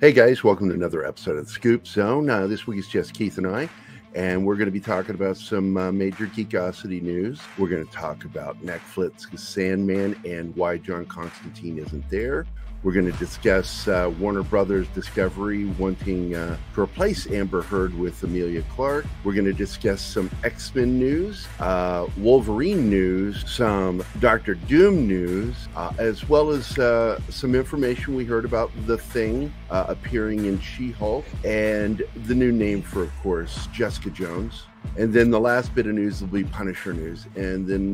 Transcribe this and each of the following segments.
Hey guys, welcome to another episode of the Scoop Zone. This week is just Keith and I, and we're going to be talking about some major geekosity news. We're going to talk about Netflix's Sandman and why John Constantine isn't there. We're going to discuss Warner Brothers Discovery wanting to replace Amber Heard with Emelia Clarke. We're going to discuss some X-Men news, Wolverine news, some Doctor Doom news, as well as some information we heard about The Thing appearing in She-Hulk, and the new name for, of course, Jessica Jones. And then the last bit of news will be Punisher news, and then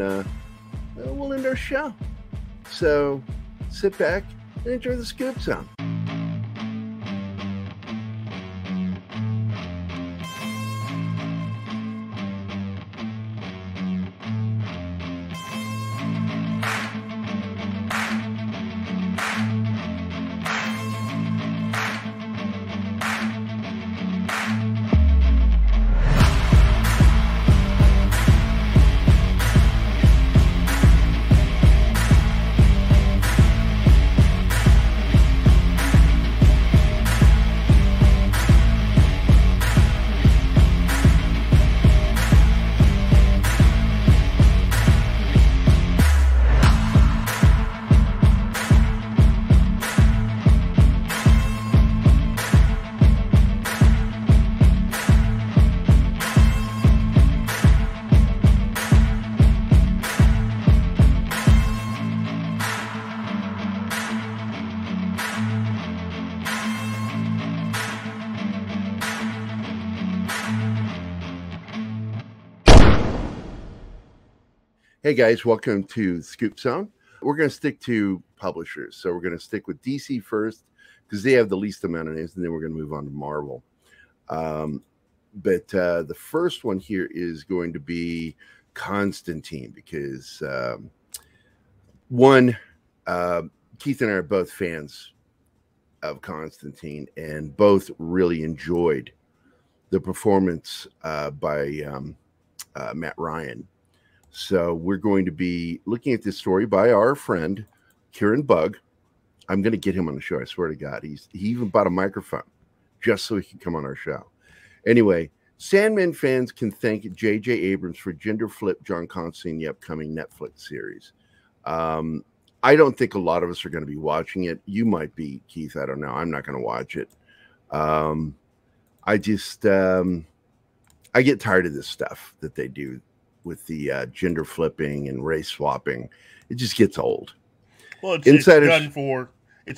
we'll end our show. So sit back and enjoy the Scoop Zone. Hey guys, welcome to Scoop Zone. We're going to stick to publishers. So we're going to stick with DC first because they have the least amount of names, and then we're going to move on to Marvel. But the first one here is going to be Constantine because Keith and I are both fans of Constantine and both really enjoyed the performance by Matt Ryan. So we're going to be looking at this story by our friend, Kieran Bug. I'm going to get him on the show, I swear to God. He even bought a microphone just so he can come on our show. Anyway, Sandman fans can thank J.J. Abrams for gender flip John Constantine in the upcoming Netflix series. I don't think a lot of us are going to be watching it. You might be, Keith. I don't know. I'm not going to watch it. I get tired of this stuff that they do with the gender flipping and race swapping. It just gets old. Well, it's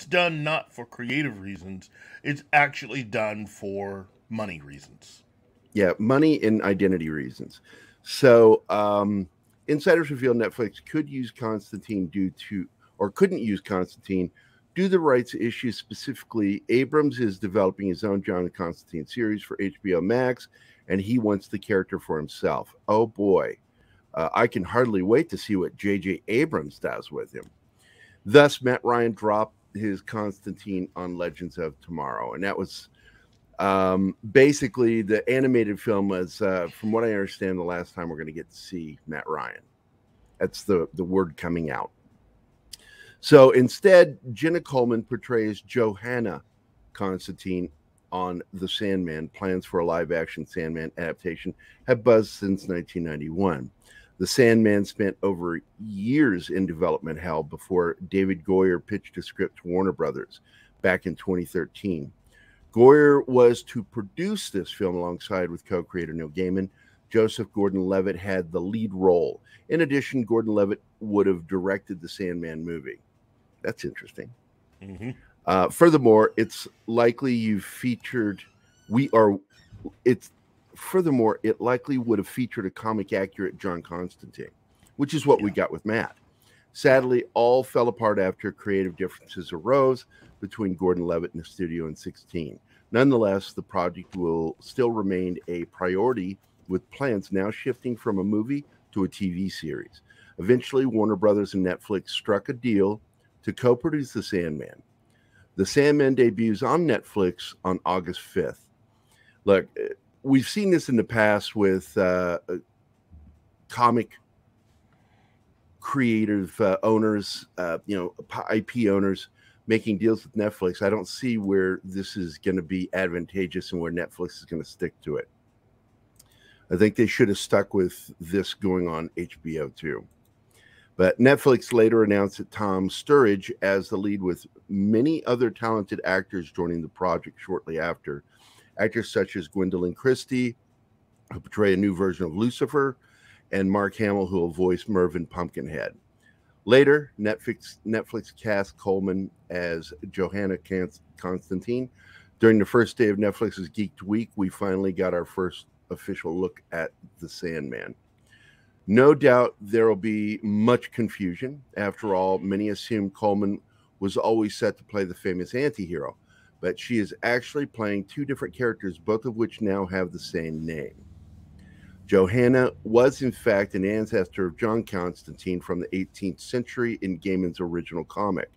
done not for creative reasons. It's actually done for money reasons. Yeah, money and identity reasons. So insiders reveal Netflix could use Constantine couldn't use Constantine due to the rights issue. Specifically, Abrams is developing his own John Constantine series for HBO Max, and he wants the character for himself. Oh boy, I can hardly wait to see what J.J. Abrams does with him. Thus, Matt Ryan dropped his Constantine on Legends of Tomorrow, and that was basically the animated film was, from what I understand, the last time we're going to get to see Matt Ryan. That's the word coming out. So instead, Jenna Coleman portrays Johanna Constantine on The Sandman. Plans for a live-action Sandman adaptation have buzzed since 1991. The Sandman spent over years in development hell before David Goyer pitched a script to Warner Brothers back in 2013. Goyer was to produce this film alongside with co-creator Neil Gaiman. Joseph Gordon-Levitt had the lead role. In addition, Gordon-Levitt would have directed the Sandman movie. That's interesting. Mm-hmm. Furthermore, it likely would have featured a comic accurate John Constantine, which is what we got with Matt. Sadly, all fell apart after creative differences arose between Gordon-Levitt and the studio in 2016. Nonetheless, the project will still remain a priority, with plans now shifting from a movie to a TV series. Eventually, Warner Brothers and Netflix struck a deal to co-produce The Sandman. The Sandman debuts on Netflix on August 5th. Look, we've seen this in the past with comic creative owners, IP owners, making deals with Netflix, I don't see where this is going to be advantageous and where Netflix is going to stick to it. I think they should have stuck with this going on HBO too. But Netflix later announced that Tom Sturridge as the lead, with many other talented actors joining the project shortly after. Actors such as Gwendolyn Christie, who portray a new version of Lucifer, and Mark Hamill, who will voice Mervyn Pumpkinhead. Later, Netflix cast Coleman as Johanna Constantine. During the first day of Netflix's Geeked Week, we finally got our first official look at the Sandman. No doubt there will be much confusion. After all, many assumed Coleman was always set to play the famous anti-hero, but she is actually playing two different characters, both of which now have the same name. Johanna was, in fact, an ancestor of John Constantine from the 18th century in Gaiman's original comic.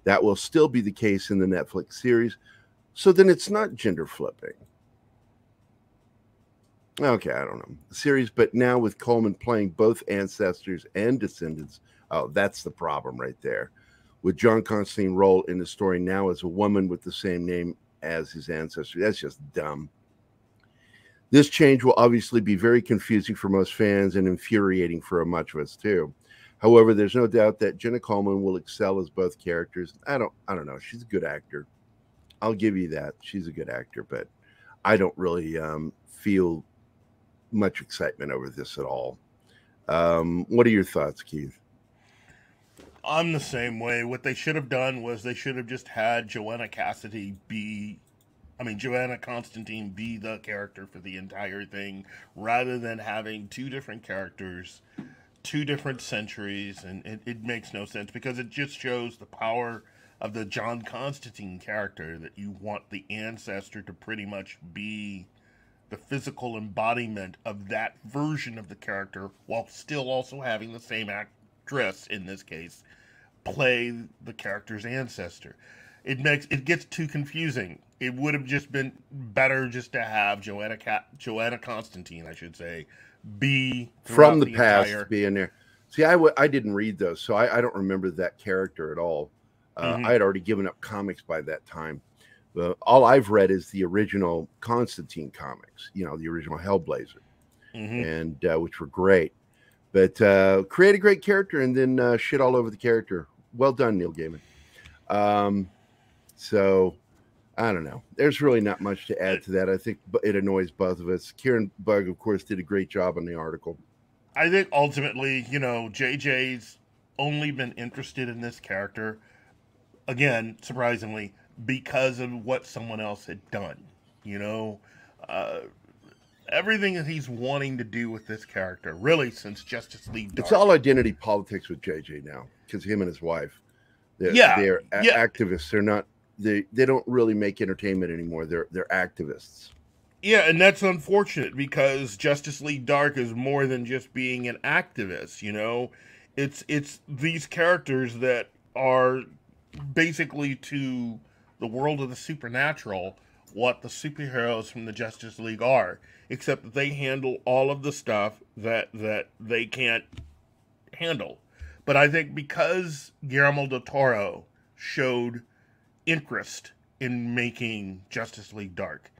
That will still be the case in the Netflix series, so then it's not gender flipping. Okay, I don't know. The series, but now with Coleman playing both ancestors and descendants, oh, that's the problem right there. With John Constantine's role in the story now as a woman with the same name as his ancestor, that's just dumb. This change will obviously be very confusing for most fans and infuriating for much of us too. However, there's no doubt that Jenna Coleman will excel as both characters. I don't know. She's a good actor. I'll give you that. She's a good actor, but I don't really feel much excitement over this at all. What are your thoughts, Keith? I'm the same way. What they should have done was they should have just had Johanna Constantine be the character for the entire thing, rather than having two different characters, two different centuries, and it makes no sense, because it just shows the power of the John Constantine character, that you want the ancestor to pretty much be the physical embodiment of that version of the character, while still also having the same actress, in this case, play the character's ancestor. It gets too confusing. It would have just been better just to have Johanna Constantine, I should say, be from the past, being there. See, I didn't read those, so I don't remember that character at all. I had already given up comics by that time. All I've read is the original Constantine comics, the original Hellblazer, and which were great. But create a great character and then shit all over the character. Well done, Neil Gaiman. So I don't know. There's really not much to add to that. I think it annoys both of us. Kieran Bug, of course, did a great job on the article. I think ultimately, JJ's only been interested in this character, again, surprisingly, because of what someone else had done. Everything that he's wanting to do with this character, really, since Justice League Dark. It's all identity politics with JJ now, because him and his wife, they're activists. They're not. They don't really make entertainment anymore. They're activists. Yeah, and that's unfortunate, because Justice League Dark is more than just being an activist. It's these characters that are basically to the world of the supernatural what the superheroes from the Justice League are, except that they handle all of the stuff that they can't handle. But I think because Guillermo del Toro showed interest in making Justice League Dark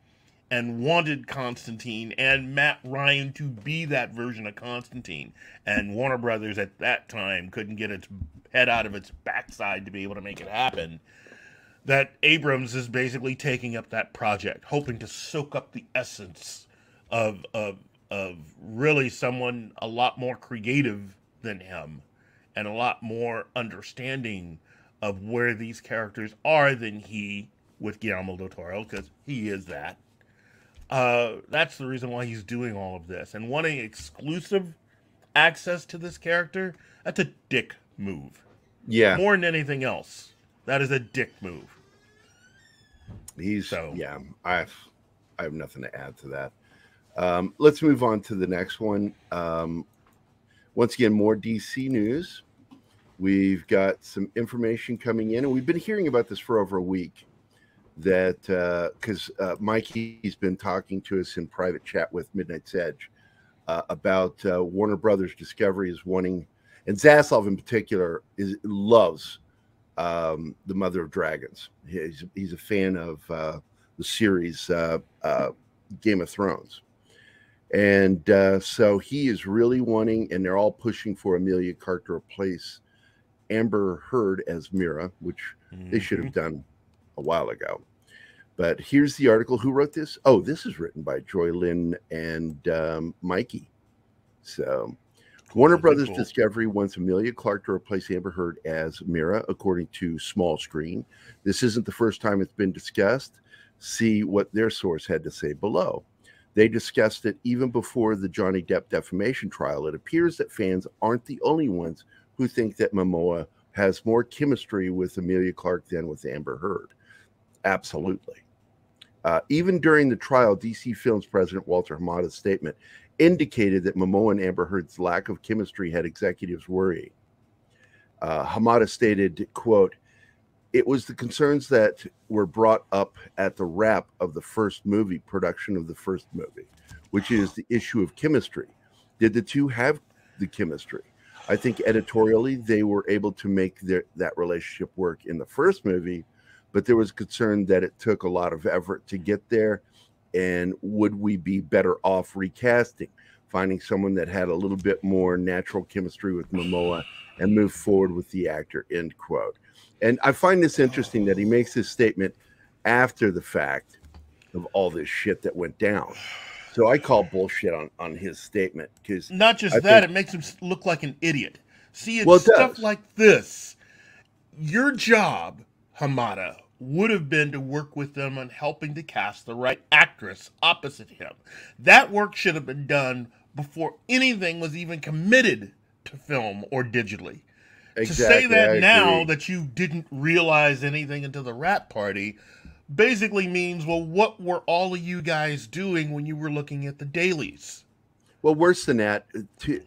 and wanted Constantine and Matt Ryan to be that version of Constantine, and Warner Brothers at that time couldn't get its head out of its backside to be able to make it happen, that Abrams is basically taking up that project, hoping to soak up the essence of really someone a lot more creative than him and a lot more understanding of where these characters are than he with Guillermo del Toro, because he is that. That's the reason why he's doing all of this. And wanting exclusive access to this character, that's a dick move. Yeah. More than anything else, that is a dick move. I have nothing to add to that. Let's move on to the next one. Once again, more DC news. We've got some information coming in, and we've been hearing about this for over a week. That because Mikey's been talking to us in private chat with Midnight's Edge about Warner Brothers Discovery is wanting, and Zaslov in particular loves the Mother of Dragons. He's a fan of the series Game of Thrones. And so he is really wanting, and they're all pushing for Emelia Clarke to replace Amber Heard as Mira, which they should have done a while ago. But here's the article. Who wrote this? Oh, this is written by Joy Lynn and Mikey. So Warner Brothers Discovery wants Emelia Clarke to replace Amber Heard as Mira, according to Small Screen. This isn't the first time it's been discussed. See what their source had to say below. They discussed it even before the Johnny Depp defamation trial. It appears that fans aren't the only ones who think that Momoa has more chemistry with Emelia Clarke than with Amber Heard. Absolutely. Even during the trial, DC Films president Walter Hamada's statement indicated that Momoa and Amber Heard's lack of chemistry had executives worrying. Hamada stated, quote, "It was the concerns that were brought up at the wrap of the first movie, production of the first movie, which is the issue of chemistry. Did the two have the chemistry? I think editorially they were able to make that relationship work in the first movie, but there was concern that it took a lot of effort to get there. And would we be better off recasting, finding someone that had a little bit more natural chemistry with Momoa and move forward with the actor," end quote. And I find this interesting that he makes this statement after the fact of all this shit that went down. So I call bullshit on his statement, because not just it makes him look like an idiot. See, it's stuff like this. Your job, Hamada, would have been to work with them on helping to cast the right actress opposite him. That work should have been done before anything was even committed to film or digitally. Exactly, to say that now that you didn't realize anything until the wrap party basically means, well, what were all of you guys doing when you were looking at the dailies? Well, worse than that,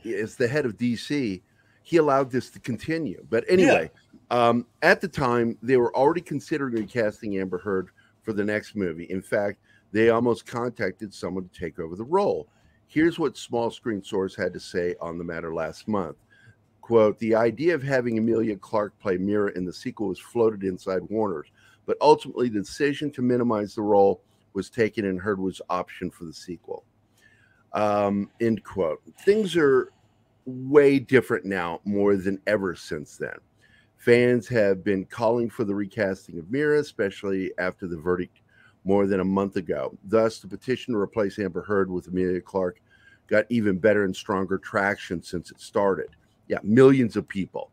as the head of DC, he allowed this to continue. But anyway, at the time, they were already considering recasting Amber Heard for the next movie. In fact, they almost contacted someone to take over the role. Here's what Small Screen Source had to say on the matter last month. Quote, "The idea of having Emelia Clarke play Mira in the sequel was floated inside Warner's, but ultimately the decision to minimize the role was taken and Heard was optioned for the sequel." End quote. Things are way different now, more than ever since then. Fans have been calling for the recasting of Mira, especially after the verdict more than a month ago. Thus, the petition to replace Amber Heard with Emelia Clarke got even better and stronger traction since it started. Yeah, millions of people.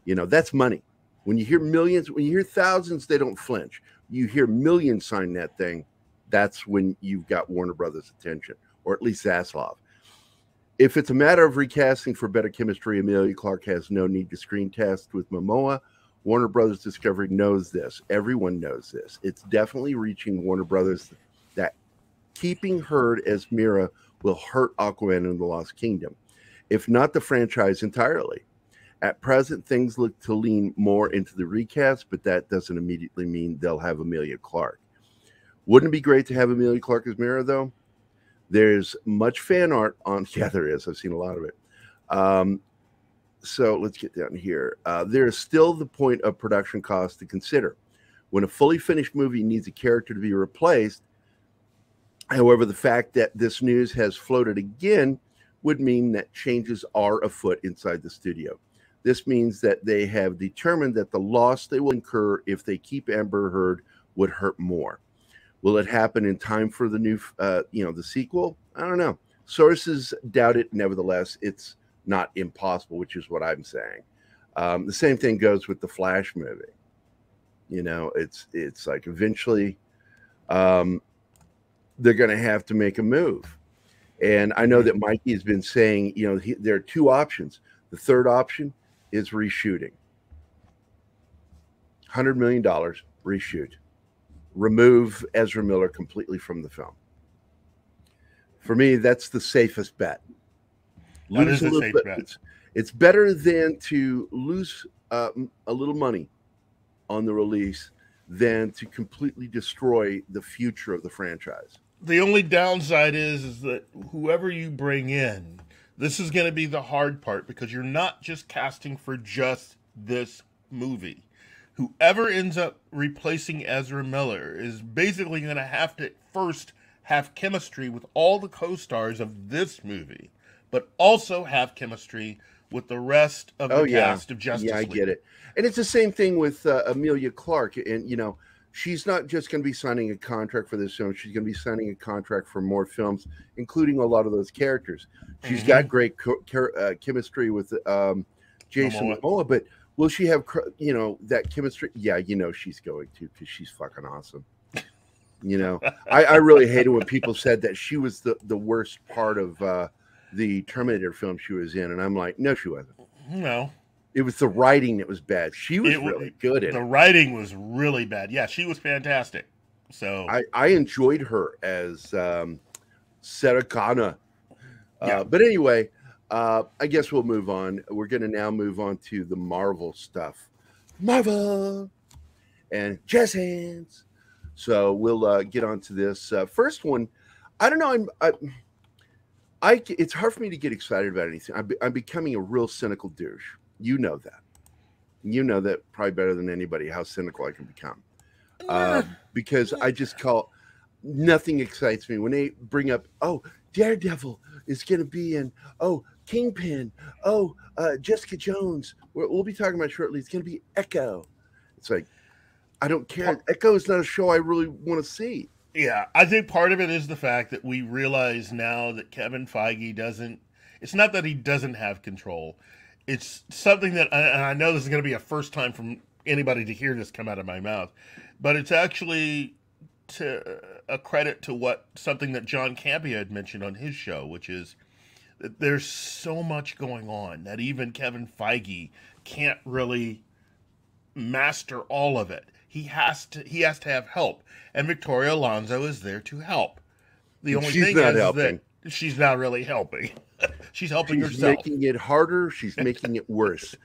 You know, that's money. When you hear millions, when you hear thousands, they don't flinch. You hear millions sign that thing, that's when you've got Warner Brothers' attention, or at least Zaslov. If it's a matter of recasting for better chemistry, Emelia Clarke has no need to screen test with Momoa. Warner Brothers Discovery knows this. Everyone knows this. It's definitely reaching Warner Brothers that keeping Heard as Mira will hurt Aquaman and the Lost Kingdom, if not the franchise entirely. At present, things look to lean more into the recast, but that doesn't immediately mean they'll have Emelia Clarke. Wouldn't it be great to have Emelia Clarke as Mira, though? There's much fan art on, yeah, there is. I've seen a lot of it. So let's get down here. There is still the point of production cost to consider. When a fully finished movie needs a character to be replaced, however, the fact that this news has floated again would mean that changes are afoot inside the studio. This means that they have determined that the loss they will incur if they keep Amber Heard would hurt more. Will it happen in time for the new, the sequel? I don't know. Sources doubt it. Nevertheless, it's not impossible, which is what I'm saying. The same thing goes with the Flash movie. You know, it's like eventually they're going to have to make a move. And I know that Mikey has been saying, there are two options. The third option is reshooting. $100 million, reshoot. Remove Ezra Miller completely from the film. For me, that's the safest bet. Lose a little bit. It's better than to lose a little money on the release than to completely destroy the future of the franchise. The only downside is that whoever you bring in, this is going to be the hard part, because you're not just casting for just this movie. whoever ends up replacing Ezra Miller is basically going to have to first have chemistry with all the co-stars of this movie, but also have chemistry with the rest of the cast of Justice I League. get it. And it's the same thing with Emelia Clarke. And, you know, she's not just going to be signing a contract for this film. She's going to be signing a contract for more films, including a lot of those characters. She's got great chemistry with Jason Momoa, but will she have, you know, that chemistry? Yeah, you know she's going to, because she's fucking awesome. You know, I really hated when people said that she was the worst part of the Terminator film she was in. And I'm like, no, she wasn't. No. It was the writing that was bad. She was really good in it. The writing was really bad. Yeah, she was fantastic. So I enjoyed her as Sarah Connor. But anyway, I guess we'll move on. We're going to now move on to the Marvel stuff. Marvel and jazz hands. So we'll get on to this first one. I don't know. It's hard for me to get excited about anything. I'm becoming a real cynical douche. You know that. You know that probably better than anybody, how cynical I can become. Because I just call nothing excites me when they bring up, oh, Daredevil is going to be in, oh, Kingpin, oh, Jessica Jones. We'll be talking about shortly. It's going to be Echo. It's like, I don't care. Echo is not a show I really want to see. Yeah, I think part of it is the fact that we realize now that Kevin Feige doesn't, it's not that he doesn't have control. It's something that, and I know this is going to be a first time from anybody to hear this come out of my mouth, but it's actually a credit to something that John Cameo had mentioned on his show, which is that there's so much going on that even Kevin Feige can't really master all of it. He has to have help, and Victoria Alonso is there to help. The only thing is that she's not really helping. She's helping herself. She's making it harder. She's making it worse.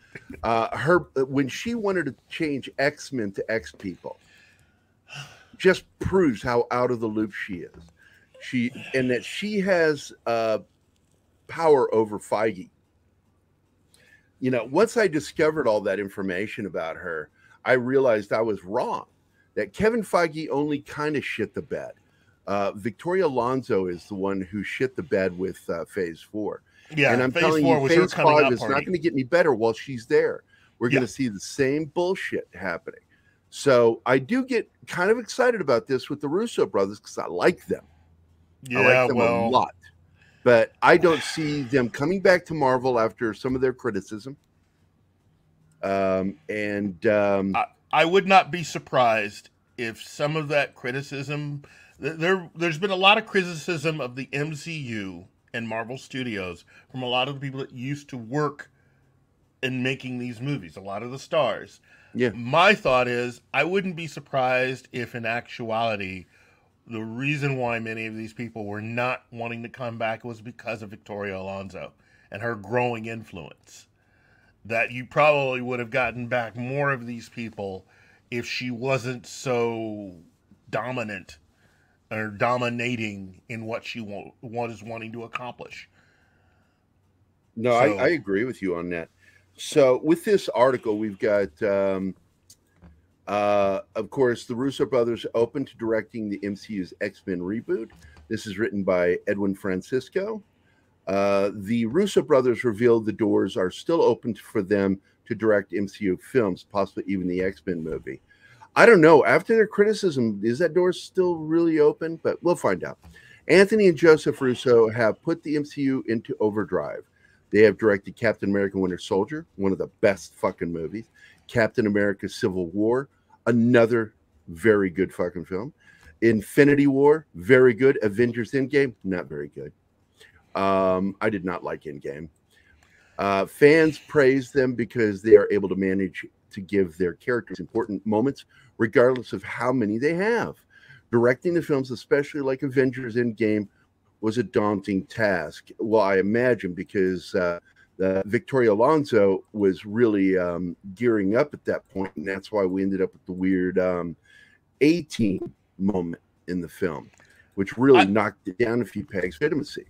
When she wanted to change X-Men to X-People, just proves how out of the loop she is. And that she has power over Feige. You know, once I discovered all that information about her, I realized I was wrong. That Kevin Feige only kind of shit the bed. Victoria Alonso is the one who shit the bed with Phase 4. Yeah, and I'm telling you, Phase 5 is not going to get any better while she's there. We're going to see the same bullshit happening. So I do get kind of excited about this with the Russo brothers because I like them. Yeah, I like them a lot. But I don't see them coming back to Marvel after some of their criticism. I would not be surprised if some of that criticism... There's been a lot of criticism of the MCU and Marvel Studios from a lot of the people that used to work in making these movies, a lot of the stars. Yeah. My thought is, I wouldn't be surprised if in actuality, the reason why many of these people were not wanting to come back was because of Victoria Alonso and her growing influence. That you probably would have gotten back more of these people if she wasn't so dominant or dominating in what she was wanting to accomplish. No, I agree with you on that. So with this article, we've got, of course, the Russo brothers open to directing the MCU's X-Men reboot. This is written by Edwin Francisco. The Russo brothers revealed the doors are still open for them to direct MCU films, possibly even the X-Men movie. I don't know. After their criticism, is that door still really open? But we'll find out. Anthony and Joseph Russo have put the MCU into overdrive. They have directed Captain America Winter Soldier, one of the best fucking movies. Captain America Civil War, another very good fucking film. Infinity War, very good. Avengers Endgame, not very good. I did not like Endgame. Fans praise them because they are able to manage to give their characters important moments, regardless of how many they have. Directing the films, especially like Avengers Endgame, was a daunting task. Well, I imagine because Victoria Alonso was really gearing up at that point, and that's why we ended up with the weird A-Team moment in the film, which really knocked it down a few pegs. Legitimacy.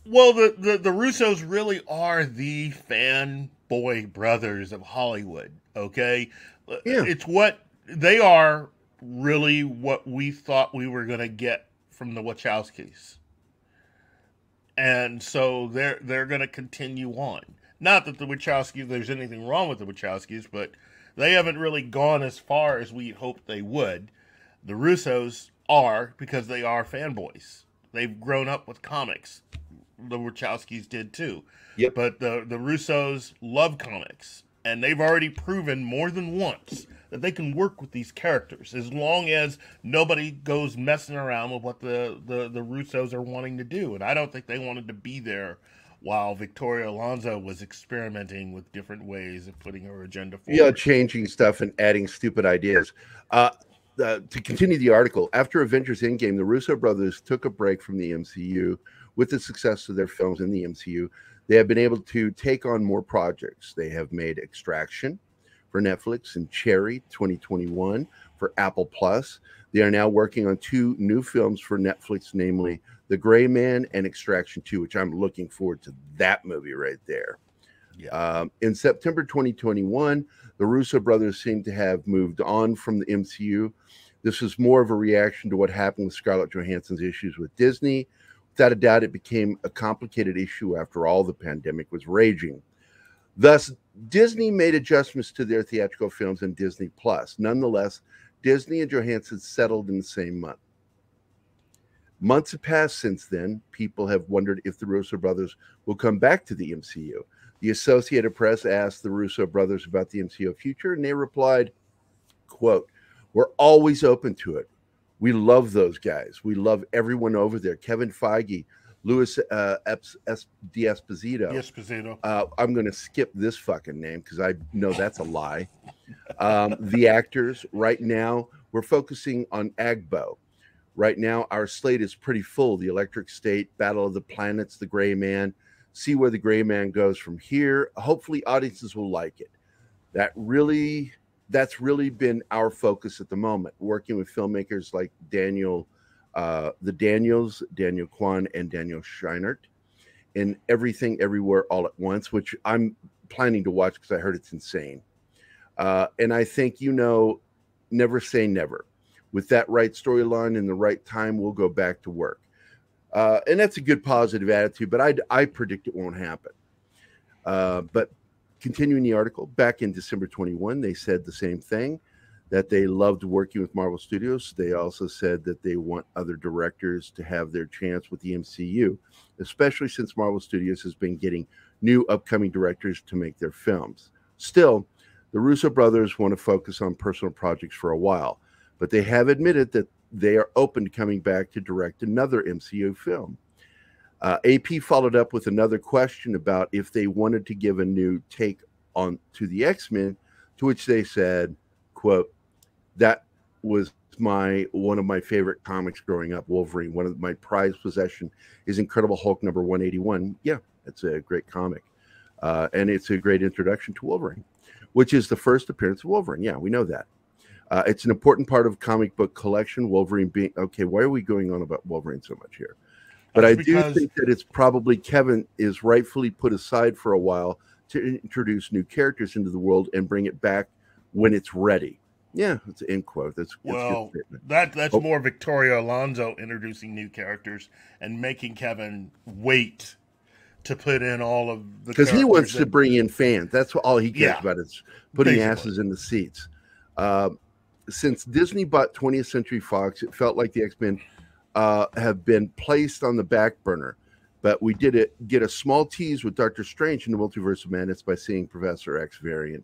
Well, the Russos really are the fanboy brothers of Hollywood, okay? Yeah. It's what they are really what we thought we were going to get from the Wachowskis. And so they're going to continue on. Not that the Wachowskis, there's anything wrong with the Wachowskis, but they haven't really gone as far as we hoped they would. The Russos are, because they are fanboys. They've grown up with comics. The Wachowskis did too. Yep. But the Russos love comics, and they've already proven more than once that they can work with these characters as long as nobody goes messing around with what the Russos are wanting to do. And I don't think they wanted to be there while Victoria Alonso was experimenting with different ways of putting her agenda forward. Yeah, changing stuff and adding stupid ideas. To continue the article, after Avengers Endgame, the Russo brothers took a break from the MCU. With the success of their films in the MCU, they have been able to take on more projects. They have made Extraction for Netflix and Cherry 2021 for Apple Plus. They are now working on 2 new films for Netflix, namely The Gray Man and Extraction 2, which I'm looking forward to that movie right there. Yeah. In September 2021, the Russo brothers seem to have moved on from the MCU. This was more of a reaction to what happened with Scarlett Johansson's issues with Disney. Without a doubt, it became a complicated issue after all the pandemic was raging. Thus, Disney made adjustments to their theatrical films and Disney Plus. Nonetheless, Disney and Johansson settled in the same month. Months have passed since then. People have wondered if the Russo brothers will come back to the MCU. The Associated Press asked the Russo brothers about the MCU future, and they replied, quote, "We're always open to it. We love those guys. We love everyone over there. Kevin Feige, Louis D'Esposito. I'm going to skip this fucking name because I know that's a lie. The actors. Right now, we're focusing on Agbo. Right now, our slate is pretty full. The Electric State, Battle of the Planets, The Gray Man. See where The Gray Man goes from here. Hopefully, audiences will like it. That's really been our focus at the moment, working with filmmakers like Daniel Kwan and Daniel Scheinert in Everything Everywhere All at Once, which I'm planning to watch because I heard it's insane. And I think, never say never. With that right storyline and the right time, we'll go back to work. And that's a good positive attitude, but I predict it won't happen. But continuing the article, back in December 21, they said the same thing, that they loved working with Marvel Studios. They also said that they want other directors to have their chance with the MCU, especially since Marvel Studios has been getting new upcoming directors to make their films. Still, the Russo brothers want to focus on personal projects for a while, but they have admitted that they are open to coming back to direct another MCU film. AP followed up with another question about if they wanted to give a new take on to the X-Men, to which they said, quote, "That was one of my favorite comics growing up, Wolverine. One of my prized possession is Incredible Hulk number 181. Yeah, it's a great comic. And it's a great introduction to Wolverine, which is the first appearance of Wolverine. Yeah, we know that. It's an important part of comic book collection, Wolverine being, okay, why are we going on about Wolverine so much here? But I do think that it's probably Kevin is rightfully put aside for a while to introduce new characters into the world and bring it back when it's ready." Yeah, it's an end quote. That's more Victoria Alonso introducing new characters and making Kevin wait to put in all of the, because he wants to bring in fans. That's all he cares about is putting asses in the seats. Since Disney bought 20th Century Fox, it felt like the X-Men have been placed on the back burner, but we did get a small tease with Doctor Strange in the Multiverse of Madness by seeing Professor X variant.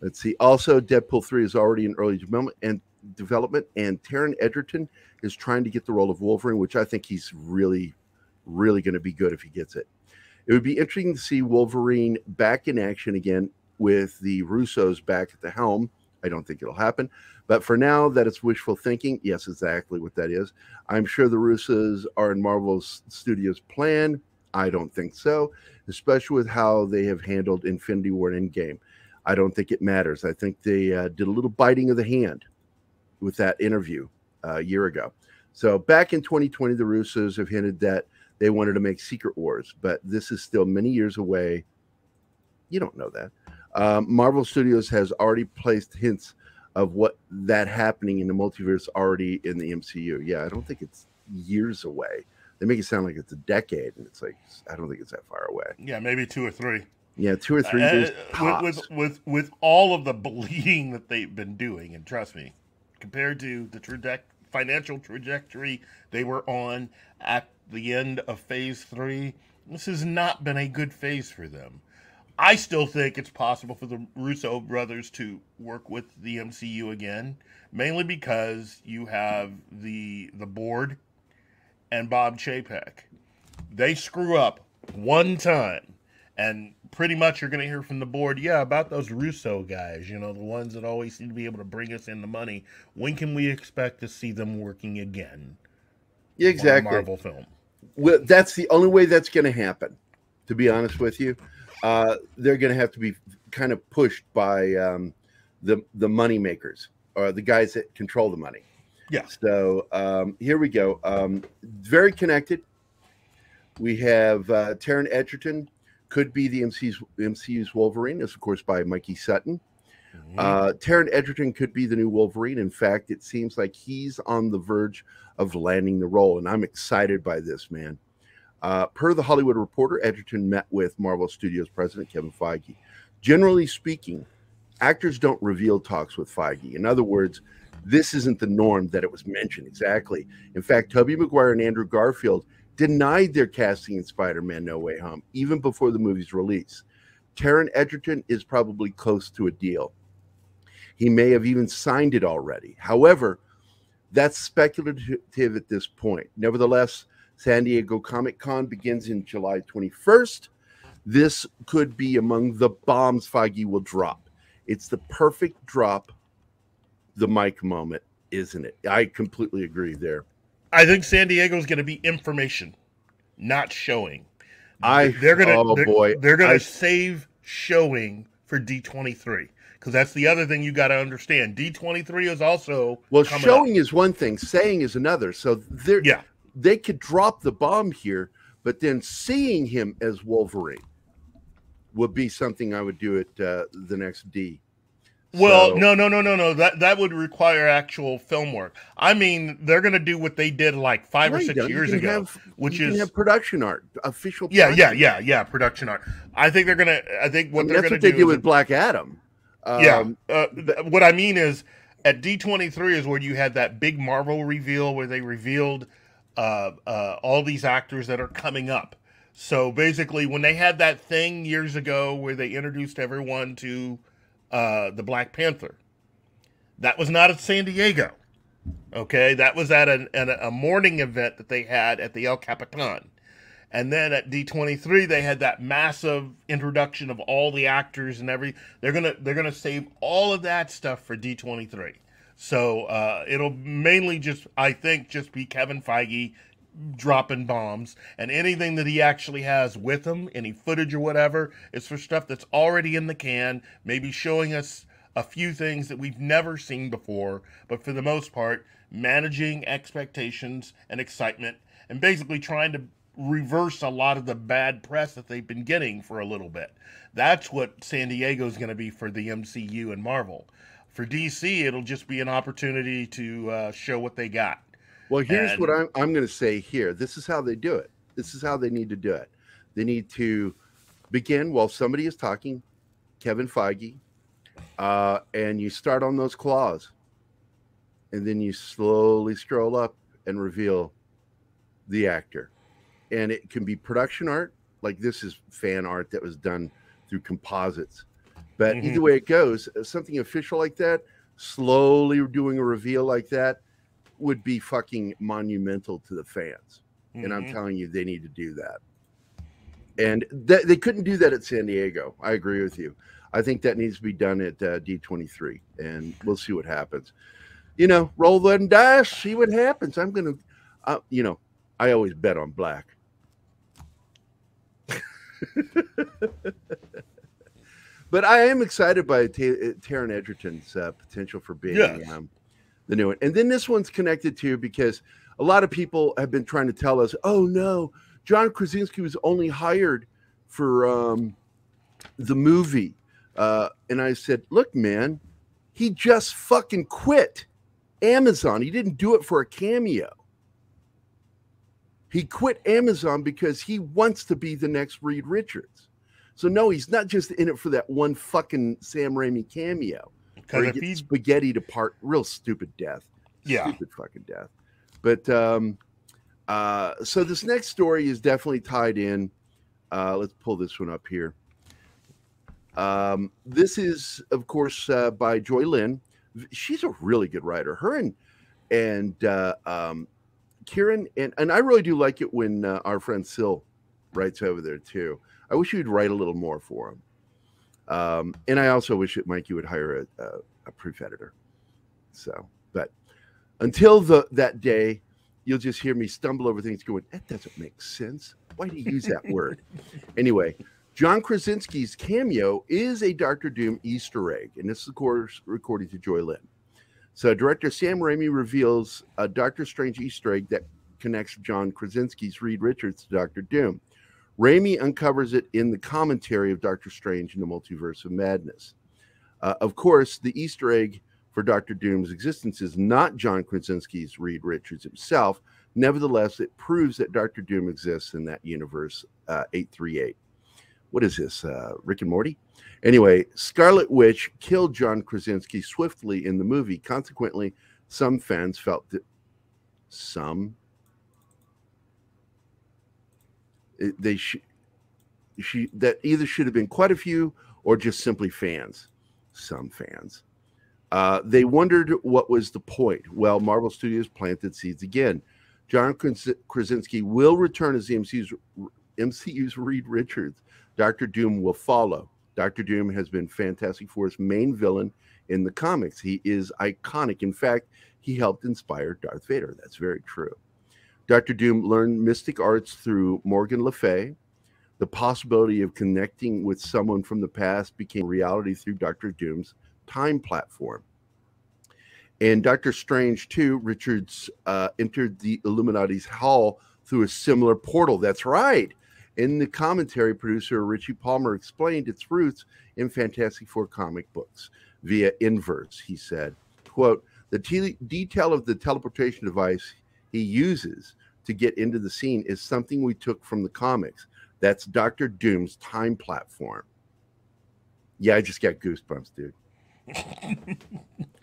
Let's see. Also, Deadpool 3 is already in early development, and Taron Egerton is trying to get the role of Wolverine, which I think he's really, really going to be good if he gets it. It would be interesting to see Wolverine back in action again with the Russos back at the helm. I don't think it'll happen. But for now, that it's wishful thinking. Yes, exactly what that is. I'm sure the Russos are in Marvel Studios' plan. I don't think so, especially with how they have handled Infinity War and Endgame. I don't think it matters. I think they did a little biting of the hand with that interview a year ago. So back in 2020, the Russos have hinted that they wanted to make Secret Wars, but this is still many years away. You don't know that. Marvel Studios has already placed hints of what that happening in the multiverse already in the MCU. Yeah, I don't think it's years away. They make it sound like it's a decade, and it's like, I don't think it's that far away. Yeah, maybe 2 or 3. Yeah, 2 or 3 years tops. With all of the bleeding that they've been doing, and trust me, compared to the financial trajectory they were on at the end of Phase 3, this has not been a good phase for them. I still think it's possible for the Russo brothers to work with the MCU again, mainly because you have the board and Bob Chapek. They screw up one time, and pretty much you're going to hear from the board, yeah, about those Russo guys, the ones that always seem to be able to bring us in the money. When can we expect to see them working again? Yeah, exactly. On a Marvel film. Well, that's the only way that's going to happen, to be honest with you. They're going to have to be kind of pushed by the money makers, or the guys that control the money. Yeah. So here we go. Very connected. We have Taron Egerton, could be the MCU's Wolverine. This, of course, by Mikey Sutton. Taron Egerton could be the new Wolverine. In fact, it seems like he's on the verge of landing the role, and I'm excited by this, man. Per the Hollywood Reporter, Egerton met with Marvel Studios president Kevin Feige. Generally speaking, actors don't reveal talks with Feige. In other words, this isn't the norm that it was mentioned exactly. In fact, Tobey Maguire and Andrew Garfield denied their casting in Spider-Man No Way Home, even before the movie's release. Taron Egerton is probably close to a deal. He may have even signed it already. However, that's speculative at this point. Nevertheless, San Diego Comic-Con begins in July 21st. This could be among the bombs Feige will drop. It's the perfect drop the mic moment, isn't it? I completely agree there. I think San Diego is going to be information, not showing. They're gonna save showing for D23, because that's the other thing you got to understand. D23 is also showing is one thing, saying is another. So they could drop the bomb here, but then seeing him as Wolverine would be something I would do at the next D. Well, no. That would require actual film work. I mean, they're going to do what they did like 5 or 6 years ago, which is have production art, official. Production art. I think they're going to. I think what they're going to do. That's what they did with Black Adam. What I mean is, at D23 is where you had that big Marvel reveal where they revealed all these actors that are coming up. So basically, when they had that thing years ago where they introduced everyone to the Black Panther, that was not at San Diego. Okay, that was at a morning event that they had at the El Capitan, and then at D23 they had that massive introduction of all the actors and everything. They're gonna save all of that stuff for D23. So it'll mainly just be Kevin Feige dropping bombs, and anything that he actually has with him, any footage or whatever, is for stuff that's already in the can, maybe showing us a few things that we've never seen before, but for the most part, managing expectations and excitement, and basically trying to reverse a lot of the bad press that they've been getting for a little bit. That's what San Diego is going to be for the MCU and Marvel. For DC, it'll just be an opportunity to show what they got. Well, here's what I'm going to say here. This is how they do it. This is how they need to do it. They need to begin while somebody is talking, Kevin Feige, and you start on those claws, and then you slowly scroll up and reveal the actor. And it can be production art, like this is fan art that was done through composites. But either way it goes, something official like that, slowly doing a reveal like that, would be fucking monumental to the fans. And I'm telling you, they need to do that. And they couldn't do that at San Diego. I agree with you. I think that needs to be done at D23, and we'll see what happens. Roll the dice, see what happens. I'm going to, I always bet on black. But I am excited by Taron Egerton's potential for being the new one. And then this one's connected to, because a lot of people have been trying to tell us, oh no, John Krasinski was only hired for the movie. And I said, look, man, he just fucking quit Amazon. He didn't do it for a cameo. He quit Amazon because he wants to be the next Reed Richards. So no, he's not just in it for that one fucking Sam Raimi cameo. Where he gets spaghetti to part, real stupid death. Yeah. Stupid fucking death. But so this next story is definitely tied in. Let's pull this one up here. This is, of course, by Joy Lynn. She's a really good writer. Her and Kieran, and I really do like it when our friend Sil writes over there too. I wish you'd write a little more for him. And I also wish that Mike, you would hire a proof editor. So, but until that day, you'll just hear me stumble over things going, that doesn't make sense. Why do you use that word? Anyway, John Krasinski's cameo is a Doctor Doom Easter egg, and this is, of course, according to Joy Lynn. So director Sam Raimi reveals a Doctor Strange Easter egg that connects John Krasinski's Reed Richards to Doctor Doom. Raimi uncovers it in the commentary of Doctor Strange in the Multiverse of Madness. Of course, the Easter egg for Doctor Doom's existence is not John Krasinski's Reed Richards himself. Nevertheless, it proves that Doctor Doom exists in that universe, 838. What is this, Rick and Morty? Anyway, Scarlet Witch killed John Krasinski swiftly in the movie. Consequently, some fans felt that that either should have been quite a few or just simply fans. Some fans. They wondered what was the point. Well, Marvel Studios planted seeds again. John Krasinski will return as the MCU's Reed Richards. Dr. Doom will follow. Dr. Doom has been Fantastic Four's main villain in the comics. He is iconic. In fact, he helped inspire Darth Vader. That's very true. Dr. Doom learned mystic arts through Morgan Le Fay. The possibility of connecting with someone from the past became reality through Dr. Doom's time platform. And Doctor Strange, too, Richards entered the Illuminati's hall through a similar portal. That's right. In the commentary, producer Richie Palmer explained its roots in Fantastic Four comic books via inverse. He said, quote, the detail of the teleportation device he uses to get into the scene is something we took from the comics. That's Dr. Doom's time platform. Yeah, I just got goosebumps, dude.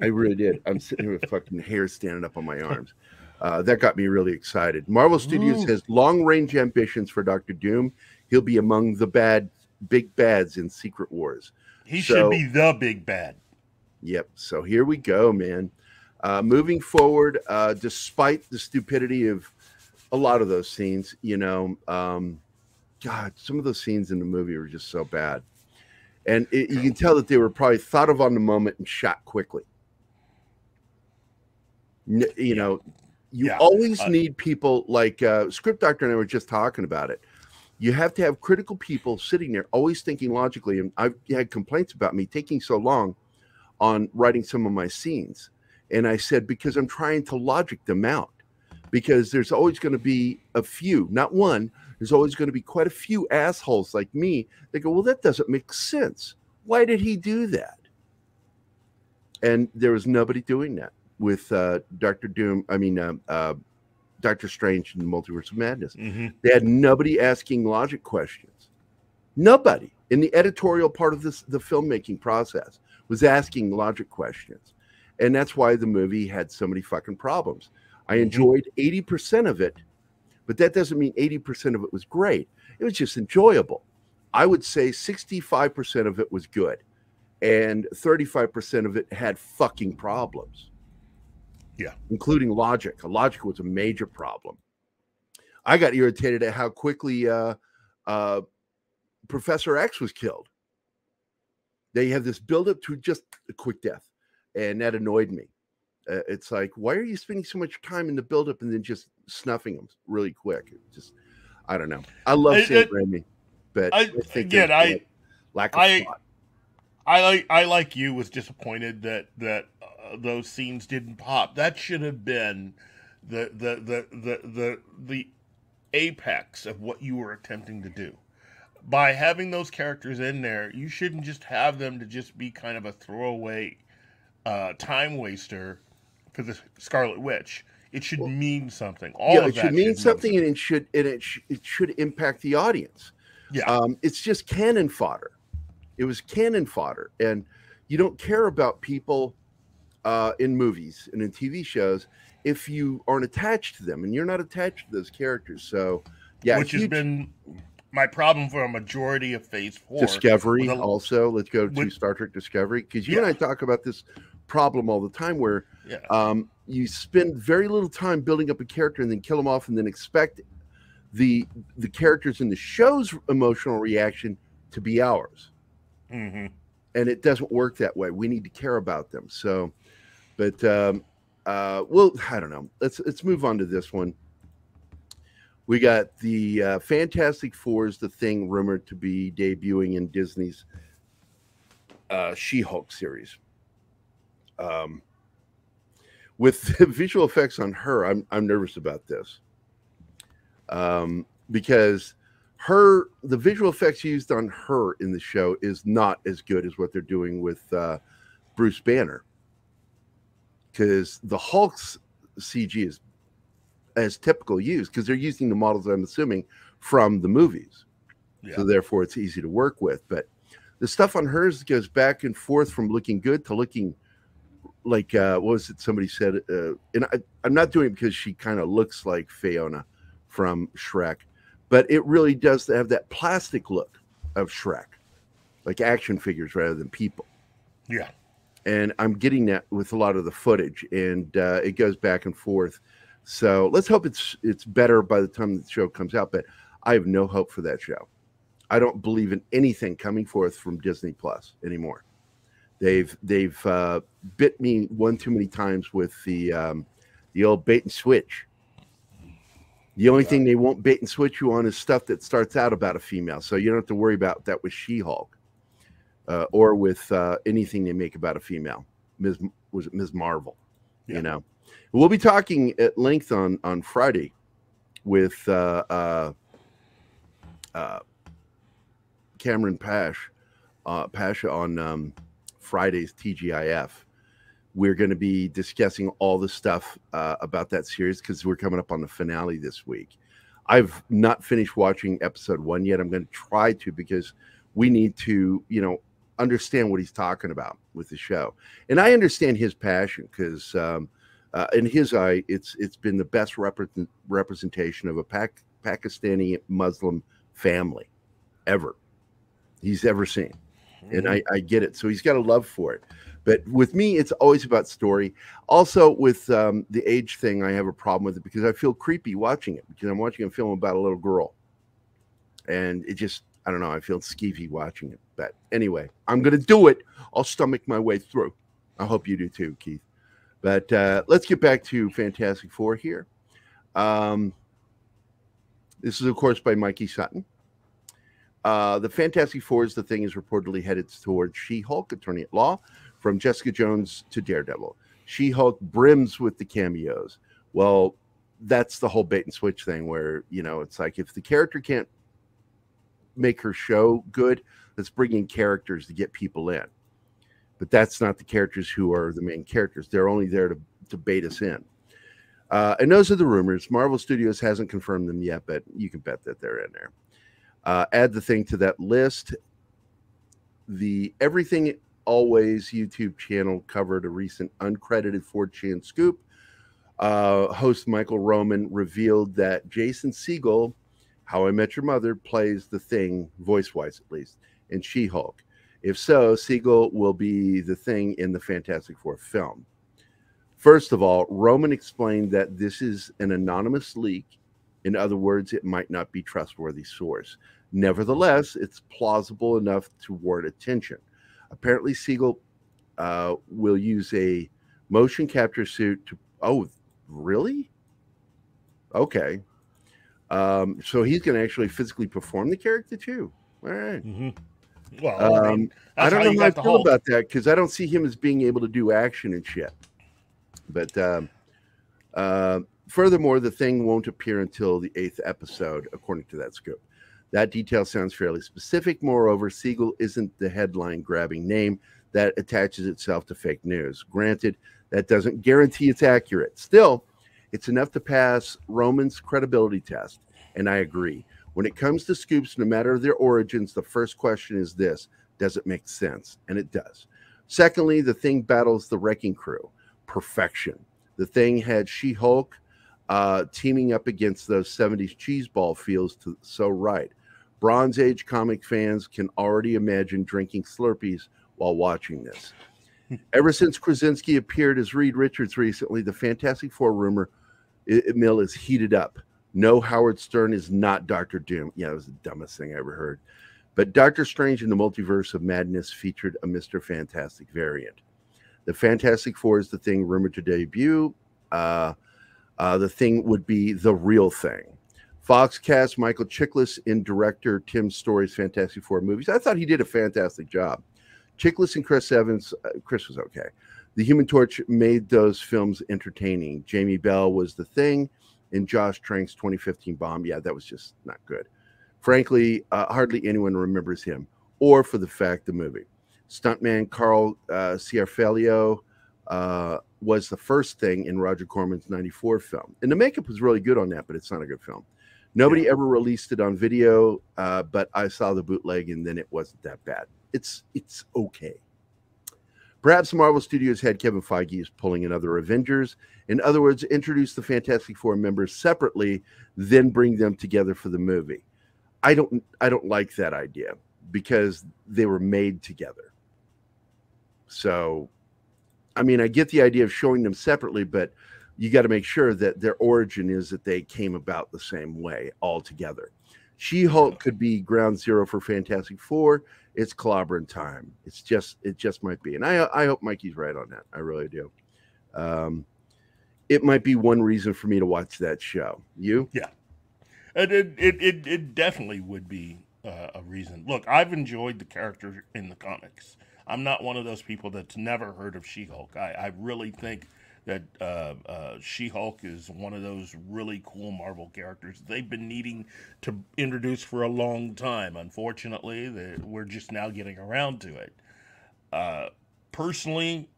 I really did. I'm sitting here with fucking hair standing up on my arms. That got me really excited. Marvel Studios has long-range ambitions for Dr. Doom. He'll be among the big bads in Secret Wars. He should be the big bad. Yep. So here we go, man. Moving forward, despite the stupidity of a lot of those scenes, you know, God, some of those scenes in the movie were just so bad. And you can tell that they were probably thought of on the moment and shot quickly. You know, you always need people like Script Doctor and I were just talking about it. You have to have critical people sitting there always thinking logically. And I've had complaints about me taking so long on writing some of my scenes. And I said, because I'm trying to logic them out. Because there's always going to be a few, not one. There's always going to be quite a few assholes like me that go, well, that doesn't make sense. Why did he do that? And there was nobody doing that with Doctor Strange in the Multiverse of Madness. Mm-hmm. They had nobody asking logic questions. Nobody in the editorial part of the filmmaking process was asking logic questions. And that's why the movie had so many fucking problems. I enjoyed 80% of it, but that doesn't mean 80% of it was great. It was just enjoyable. I would say 65% of it was good, and 35% of it had fucking problems. Yeah. Including logic. Logic was a major problem. I got irritated at how quickly Professor X was killed. They have this buildup to just a quick death, and that annoyed me. It's like, why are you spending so much time in the buildup and then just snuffing them really quick? Just, I don't know. I love Sam Raimi, but I think lack of thought. I like you was disappointed that those scenes didn't pop. That should have been the apex of what you were attempting to do. by having those characters in there, you shouldn't just have them to just be kind of a throwaway time waster for the Scarlet Witch. It should mean something. All Yeah, of it should that mean should something, and it should impact the audience. Yeah. It's just cannon fodder. It was cannon fodder, and you don't care about people in movies and in TV shows if you aren't attached to them, and you're not attached to those characters. So, yeah, Which has been my problem for a majority of Phase 4. Discovery also. Let's go to Star Trek Discovery, because you and I talk about this problem all the time, where you spend very little time building up a character and then kill them off, and then expect the characters in the show's emotional reaction to be ours. Mm-hmm. And it doesn't work that way. We need to care about them. So, but well, I don't know. Let's move on to this one. We got the Fantastic Four's The Thing rumored to be debuting in Disney's She-Hulk series. With the visual effects on her, I'm nervous about this, because the visual effects used on her in the show is not as good as what they're doing with Bruce Banner, because the Hulk's CG is as typical use, because they're using the models, I'm assuming, from the movies. So therefore it's easy to work with. But the stuff on hers goes back and forth from looking good to looking like what was it somebody said, and I'm not doing it because she kind of looks like Fiona from Shrek, but it really does have that plastic look of Shrek, like action figures rather than people. Yeah. And I'm getting that with a lot of the footage, and it goes back and forth. So let's hope it's better by the time the show comes out, but I have no hope for that show. I don't believe in anything coming forth from Disney Plus anymore. They've bit me one too many times with the old bait and switch. The only thing they won't bait and switch you on is stuff that starts out about a female, so you don't have to worry about that with She-Hulk or with anything they make about a female. Ms. Marvel? Yeah. You know, we'll be talking at length on Friday with Cameron Pasha on Friday's TGIF. We're going to be discussing all the stuff about that series, because we're coming up on the finale this week. I've not finished watching episode 1 yet. I'm going to try to, because we need to, understand what he's talking about with the show. And I understand his passion, because in his eye, it's been the best representation of a Pakistani Muslim family he's ever seen. And I get it. So he's got a love for it. But with me, it's always about story. Also, with the age thing, I have a problem with it, because I feel creepy watching it, because I'm watching a film about a little girl. And it just, I don't know, I feel skeevy watching it. But anyway, I'm going to do it. I'll stomach my way through. I hope you do too, Keith. But let's get back to Fantastic Four here. This is, of course, by Mikey Sutton. The Fantastic Four's The Thing is reportedly headed towards She-Hulk, Attorney at Law, from Jessica Jones to Daredevil. She-Hulk brims with the cameos. Well, that's the whole bait and switch thing, where, it's like, if the character can't make her show good, let's bring in characters to get people in. But that's not the characters who are the main characters. They're only there to bait us in. And those are the rumors. Marvel Studios hasn't confirmed them yet, but you can bet that they're in there. Add the Thing to that list. The Everything Always YouTube channel covered a recent uncredited 4chan scoop. Host Michael Roman revealed that Jason Segel, How I Met Your Mother, plays the Thing, voice-wise at least, in She-Hulk. If so, Segel will be the Thing in the Fantastic Four film. First of all, Roman explained that this is an anonymous leak. In other words, it might not be trustworthy source. Nevertheless, it's plausible enough to warrant attention. Apparently, Segel will use a motion capture suit to... Oh, really? Okay. So he's going to actually physically perform the character, too. All right. Mm-hmm. Well, I don't know how I feel about that, because I don't see him as being able to do action and shit. But furthermore, the Thing won't appear until the 8th episode, according to that scoop. That detail sounds fairly specific. Moreover, Siegel isn't the headline-grabbing name that attaches itself to fake news. Granted, that doesn't guarantee it's accurate. Still, it's enough to pass Roman's credibility test, and I agree. When it comes to scoops, no matter their origins, the first question is this: does it make sense? And it does. Secondly, the Thing battles the Wrecking Crew. Perfection. The Thing had She-Hulk teaming up against those 70s cheeseball feels so right. Bronze Age comic fans can already imagine drinking Slurpees while watching this. Ever since Krasinski appeared as Reed Richards recently, the Fantastic Four rumor mill is heated up. No, Howard Stern is not Doctor Doom. Yeah, it was the dumbest thing I ever heard. But Doctor Strange in the Multiverse of Madness featured a Mr. Fantastic variant. The Fantastic Four is the Thing rumored to debut. The Thing would be the real Thing. Fox cast Michael Chiklis in director Tim Story's Fantastic Four movies. I thought he did a fantastic job. Chiklis and Chris Evans, Chris was okay. The Human Torch made those films entertaining. Jamie Bell was the Thing in Josh Trank's 2015 bomb. Yeah, that was just not good. Frankly, hardly anyone remembers him, or for the fact the movie. Stuntman Carl Ciarfalio was the first Thing in Roger Corman's 94 film. And the makeup was really good on that, but it's not a good film. Nobody ever released it on video, but I saw the bootleg, and then it wasn't that bad. It's okay. Perhaps Marvel Studios head Kevin Feige is pulling another Avengers. In other words, introduce the Fantastic Four members separately, then bring them together for the movie. I don't like that idea because they were made together. So, I mean, I get the idea of showing them separately, but you got to make sure that their origin is that they came about the same way all together. She-Hulk could be ground zero for Fantastic Four. It's clobbering time. It just might be. And I hope Mikey's right on that. I really do. It might be one reason for me to watch that show. You? Yeah. It definitely would be a reason. Look, I've enjoyed the character in the comics. I'm not one of those people that's never heard of She-Hulk. I really think that She-Hulk is one of those really cool Marvel characters they've been needing to introduce for a long time. Unfortunately, we're just now getting around to it. Personally,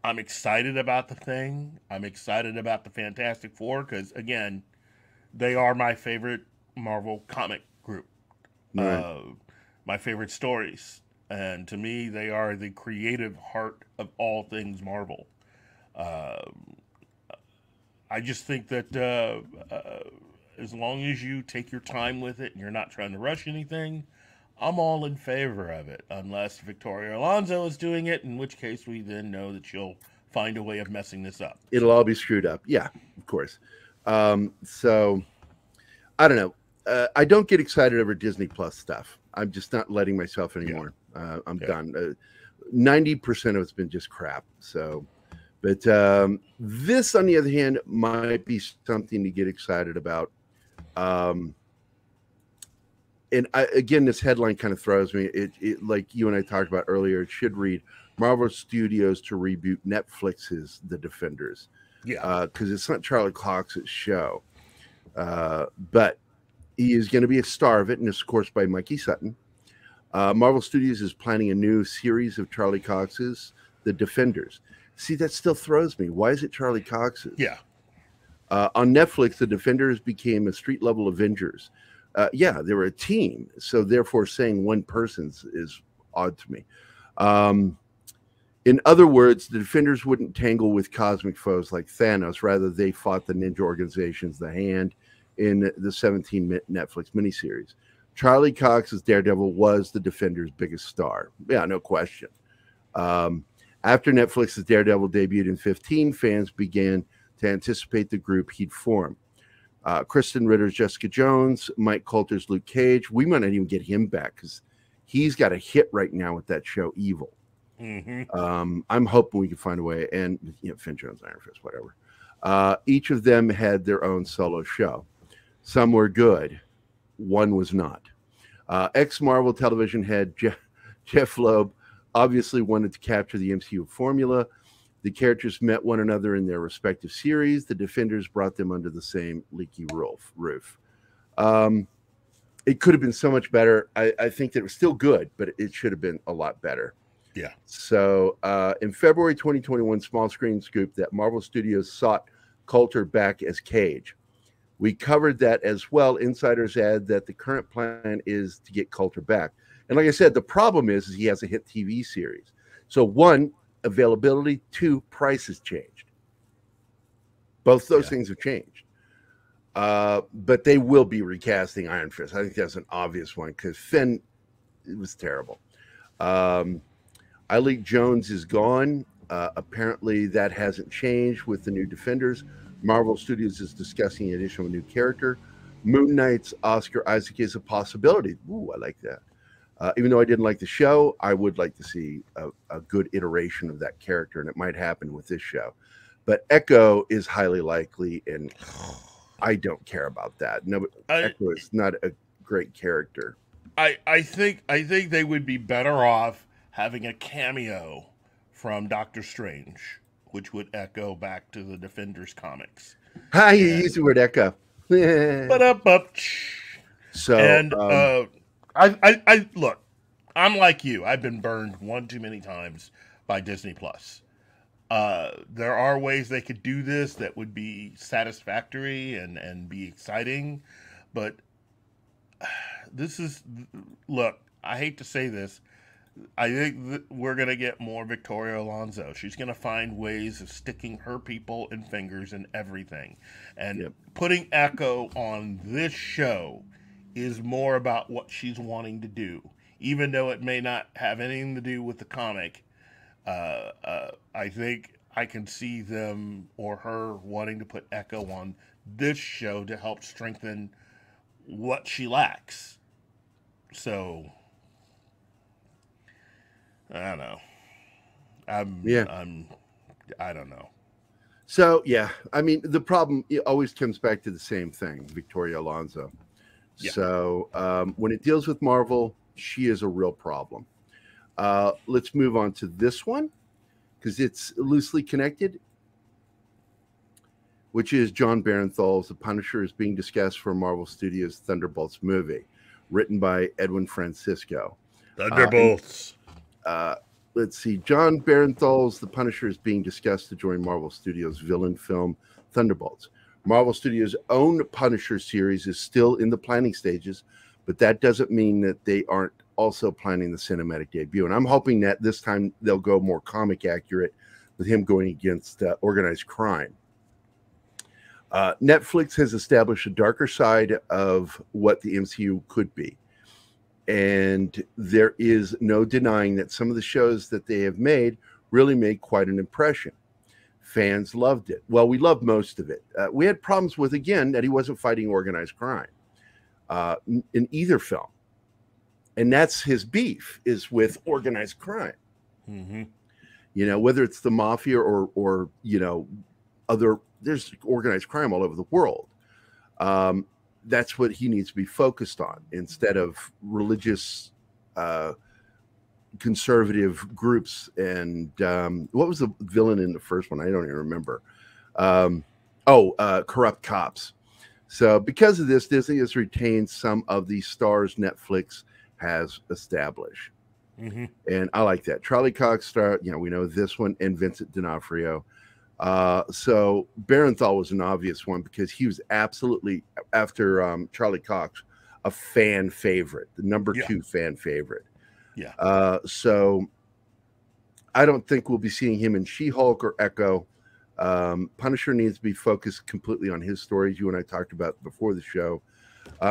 I'm excited about the Thing. I'm excited about the Fantastic Four because, again, they are my favorite Marvel comic group. Right. My favorite stories. And to me, they are the creative heart of all things Marvel. I just think that as long as you take your time with it and you're not trying to rush anything, I'm all in favor of it. Unless Victoria Alonso is doing it, in which case we then know that she'll find a way of messing this up. It'll all be screwed up. Yeah, of course. So, I don't know. I don't get excited over Disney Plus stuff. I'm just not letting myself anymore. I'm done. 90% of it's been just crap. So, but this, on the other hand, might be something to get excited about. And again, this headline kind of throws me. It like you and I talked about earlier, it should read Marvel Studios to reboot Netflix's The Defenders. Yeah. Because it's not Charlie Cox's show. But he is going to be a star of it, and it's, of course, by Mikey Sutton. Marvel Studios is planning a new series of Charlie Cox's The Defenders. See, that still throws me. Why is it Charlie Cox's? Yeah. On Netflix, The Defenders became a street-level Avengers. Yeah, they were a team, so therefore saying one person's is odd to me. In other words, the Defenders wouldn't tangle with cosmic foes like Thanos. Rather, they fought the ninja organizations, the Hand, in the 17 Netflix miniseries. Charlie Cox's Daredevil was the Defenders' biggest star. Yeah, no question. After Netflix's Daredevil debuted in 2015, fans began to anticipate the group he'd form. Kristen Ritter's Jessica Jones, Mike Coulter's Luke Cage. We might not even get him back because he's got a hit right now with that show, Evil. Mm-hmm. I'm hoping we can find a way. And Finn Jones, Iron Fist, whatever. Each of them had their own solo show. Some were good. One was not. Ex-Marvel television head Jeff Loeb obviously wanted to capture the MCU formula. The characters met one another in their respective series. The Defenders brought them under the same leaky roof. it could have been so much better. I think that it was still good, but it should have been a lot better. Yeah. So in February 2021, small screen scoop that Marvel Studios sought Coulter back as Cage. We covered that as well. Insiders add that the current plan is to get Coulter back. And like I said, the problem is he has a hit TV series. So one, availability, two, price has changed. Both those things have changed. But they will be recasting Iron Fist. I think that's an obvious one because Finn, it was terrible. Eileen Jones is gone. Apparently that hasn't changed with the new Defenders. Marvel Studios is discussing the addition of a new character. Moon Knight's Oscar Isaac is a possibility. Ooh, I like that. Even though I didn't like the show, I would like to see a good iteration of that character, and it might happen with this show. But Echo is highly likely, and I don't care about that. No, Echo is not a great character. I think they would be better off having a cameo from Doctor Strange, which would echo back to the Defenders comics. Hi, you use the word echo. So, and I look, I'm like you. I've been burned one too many times by Disney Plus. There are ways they could do this that would be satisfactory and be exciting, but this is, look, I hate to say this. I think we're going to get more Victoria Alonso. She's going to find ways of sticking her people and fingers in everything. And putting Echo on this show is more about what she's wanting to do. Even though it may not have anything to do with the comic, I think I can see them or her wanting to put Echo on this show to help strengthen what she lacks. So I don't know. I don't know. So yeah, I mean the problem always comes back to the same thing, Victoria Alonso. Yeah. So when it deals with Marvel, she is a real problem. Let's move on to this one because it's loosely connected, which is John Barenthal's The Punisher is being discussed for Marvel Studios' Thunderbolts movie, written by Edwin Francisco. Thunderbolts. Let's see. John Barenthal's The Punisher is being discussed to join Marvel Studios' villain film Thunderbolts. Marvel Studios' own Punisher series is still in the planning stages, but that doesn't mean that they aren't also planning the cinematic debut. And I'm hoping that this time they'll go more comic accurate with him going against organized crime. Netflix has established a darker side of what the MCU could be. And there is no denying that some of the shows that they have made really made quite an impression. Fans loved it. Well, we loved most of it. We had problems with, again, that he wasn't fighting organized crime in either film. And that's his beef, is with organized crime. Mm-hmm. You know, whether it's the mafia or you know, there's organized crime all over the world. That's what he needs to be focused on instead of religious conservative groups. And what was the villain in the first one? I don't even remember. Corrupt cops. So because of this, Disney has retained some of the stars Netflix has established. Mm-hmm. And I like that. Charlie Cox star, you know, we know this one, and Vincent D'Onofrio. So Barenthal was an obvious one because he was absolutely, after Charlie Cox, a fan favorite, the number 2 fan favorite. Yeah. So I don't think we'll be seeing him in She-Hulk or Echo. Punisher needs to be focused completely on his stories, you and I talked about before the show.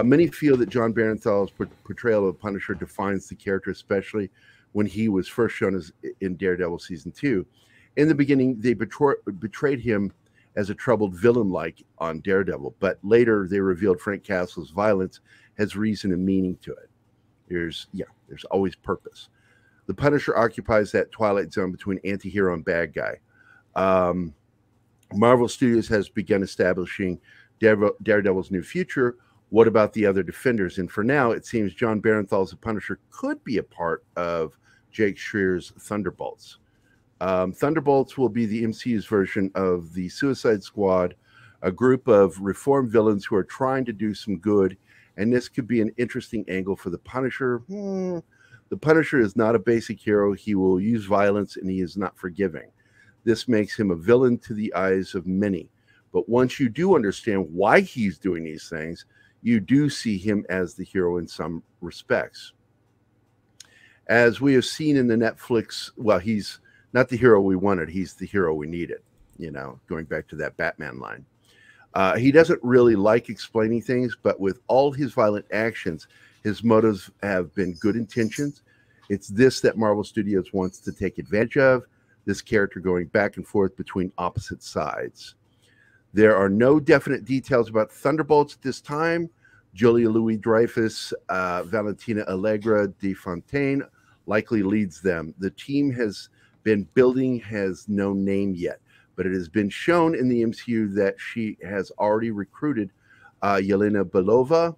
Many feel that John Barenthal's portrayal of Punisher defines the character, especially when he was first shown as in Daredevil season 2. In the beginning, they betrayed him as a troubled villain like on Daredevil, but later they revealed Frank Castle's violence has reason and meaning to it. There's always purpose. The Punisher occupies that twilight zone between anti-hero and bad guy. Marvel Studios has begun establishing Daredevil's new future. What about the other Defenders? And for now, it seems John Barenthal's The Punisher could be a part of Jake Schreier's Thunderbolts. Thunderbolts will be the MCU's version of the Suicide Squad, a group of reformed villains who are trying to do some good and this could be an interesting angle for the Punisher. The Punisher is not a basic hero. He will use violence, and he is not forgiving. This makes him a villain to the eyes of many. But once you do understand why he's doing these things, you do see him as the hero in some respects. As we have seen in the Netflix, well, he's not the hero we wanted. He's the hero we needed, you know, going back to that Batman line. He doesn't really like explaining things, but with all his violent actions, his motives have been good intentions. It's this that Marvel Studios wants to take advantage of, this character going back and forth between opposite sides. There are no definite details about Thunderbolts at this time. Julia Louis-Dreyfus, Valentina Allegra de Fontaine likely leads them. The team has been building has no name yet, but it has been shown in the MCU that she has already recruited Yelena Belova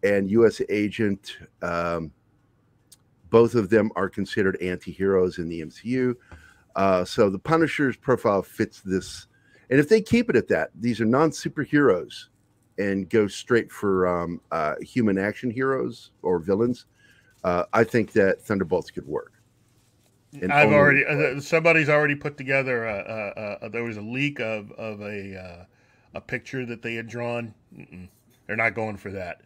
and U.S. Agent. Both of them are considered anti-heroes in the MCU. So the Punisher's profile fits this. And if they keep it at that, these are non-superheroes and go straight for human action heroes or villains, I think that Thunderbolts could work. I've already somebody's already put together there was a leak of a picture that they had drawn. They're not going for that.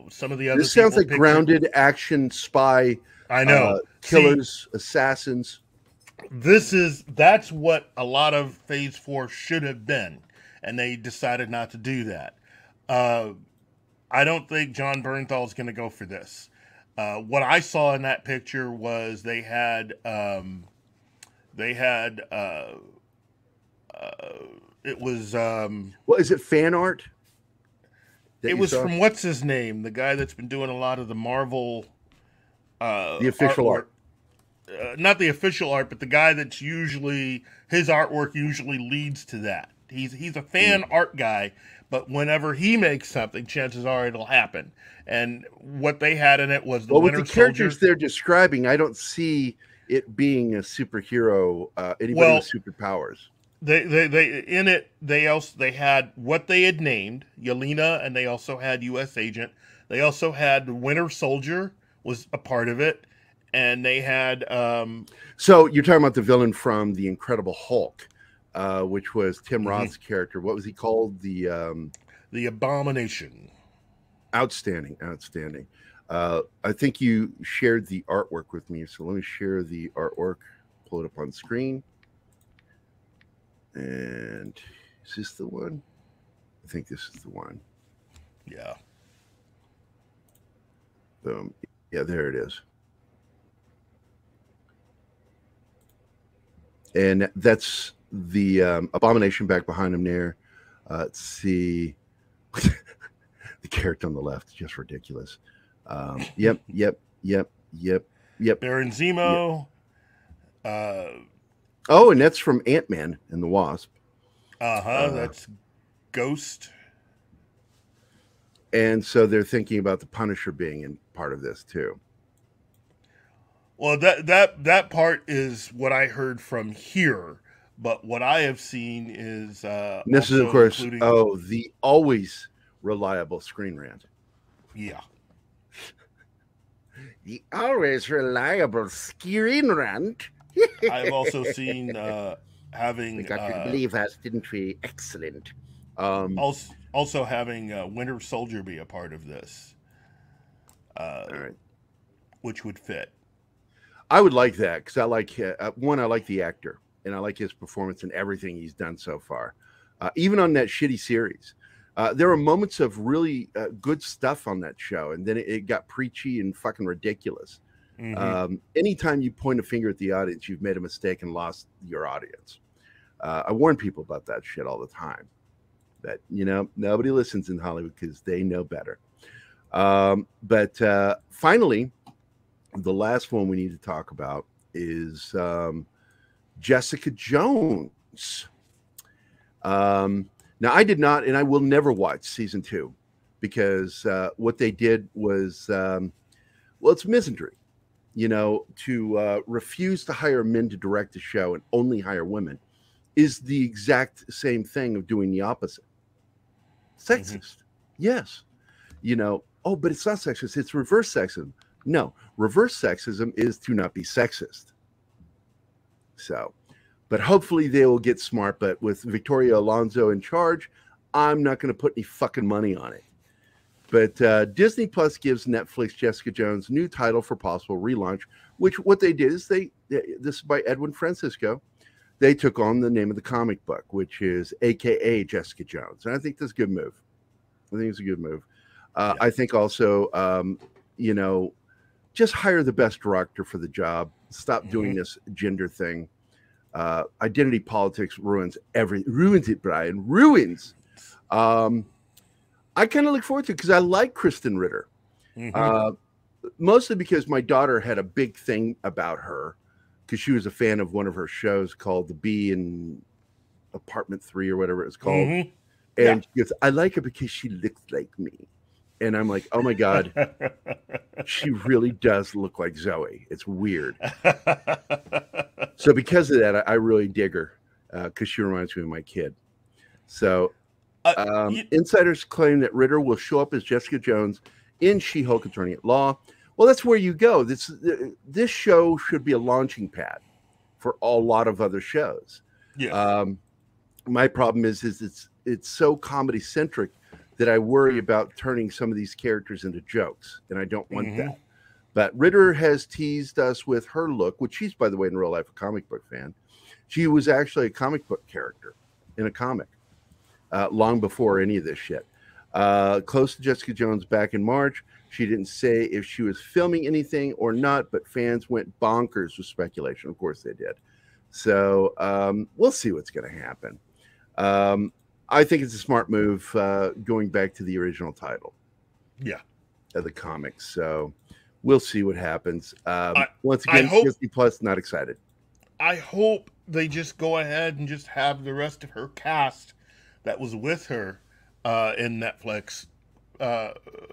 Some of the other this sounds like grounded action spy. I know killers, assassins. That's what a lot of Phase 4 should have been, and they decided not to do that. I don't think John Bernthal's going to go for this. What I saw in that picture was they had it was well, is it fan art? It was from what's his name, the guy that's been doing a lot of the Marvel the official art. Not the official art, but the guy that's usually his artwork usually leads to that. He's a fan art guy, but whenever he makes something, chances are it'll happen. And what they had in it was the Winter with the characters they're describing, I don't see it being a superhero, anybody with superpowers. They in it they had what they had named Yelena, and they also had U.S. Agent. They also had Winter Soldier was a part of it, and they had. So you're talking about the villain from the Incredible Hulk, which was Tim Roth's character. What was he called? The Abomination. Outstanding. I think you shared the artwork with me, so let me share the artwork. Pull it up on screen. And is this the one? I think this is the one. Yeah. Boom. Yeah, there it is. And that's the Abomination back behind him there. Let's see. The character on the left is just ridiculous. Yep. Baron Zemo. Yep. Oh, and that's from Ant-Man and the Wasp. That's Ghost. And so they're thinking about the Punisher being in part of this too. Well, that part is what I heard from here, but what I have seen is this is of course the always reliable Screen Rant. Yeah. The always reliable Screen Rant. I've also seen having. We got to believe us, didn't we? Excellent. Also having Winter Soldier be a part of this, all right, which would fit. I would like that because I like one. I like the actor, and I like his performance and everything he's done so far. Even on that shitty series, there were moments of really good stuff on that show, and then it got preachy and fucking ridiculous. Anytime you point a finger at the audience, you've made a mistake and lost your audience. I warn people about that shit all the time. That, you know, nobody listens in Hollywood because they know better. But finally, the last one we need to talk about is Jessica Jones. Now, I did not, and I will never watch season 2 because what they did was, well, it's misandry. You know, to refuse to hire men to direct a show and only hire women is the exact same thing of doing the opposite. Sexist. Yes. oh, but it's not sexist, it's reverse sexism. No, reverse sexism is to not be sexist. So, but hopefully they will get smart. But with Victoria Alonso in charge, I'm not going to put any fucking money on it. But Disney Plus gives Netflix Jessica Jones new title for possible relaunch, which what they did is this is by Edwin Francisco. They took on the name of the comic book, which is AKA Jessica Jones. And I think that's a good move. I think it's a good move. I think also, just hire the best director for the job. Stop doing this gender thing. Identity politics ruins it, Brian. Ruins. I kind of look forward to it because I like Kristen Ritter. Mostly because my daughter had a big thing about her because she was a fan of one of her shows called The Bee in Apartment 3 or whatever it's called. And she goes, I like her because she looks like me. And I'm like, oh my God, she really does look like Zoe. It's weird. So because of that, I really dig her because she reminds me of my kid. So insiders claim that Ritter will show up as Jessica Jones in She-Hulk Attorney at Law. Well, that's where you go. This show should be a launching pad for a lot of other shows. Yeah. My problem is it's so comedy centric that I worry about turning some of these characters into jokes, and I don't want that. But Ritter has teased us with her look, which she's, by the way, in real life, a comic book fan. She was actually a comic book character in a comic long before any of this shit. Close to Jessica Jones back in March. She didn't say if she was filming anything or not, but fans went bonkers with speculation. Of course they did. So we'll see what's going to happen. I think it's a smart move going back to the original title. Yeah. Of the comics. So we'll see what happens. Once again, Disney Plus, not excited. I hope they just go ahead and just have the rest of her cast that was with her in Netflix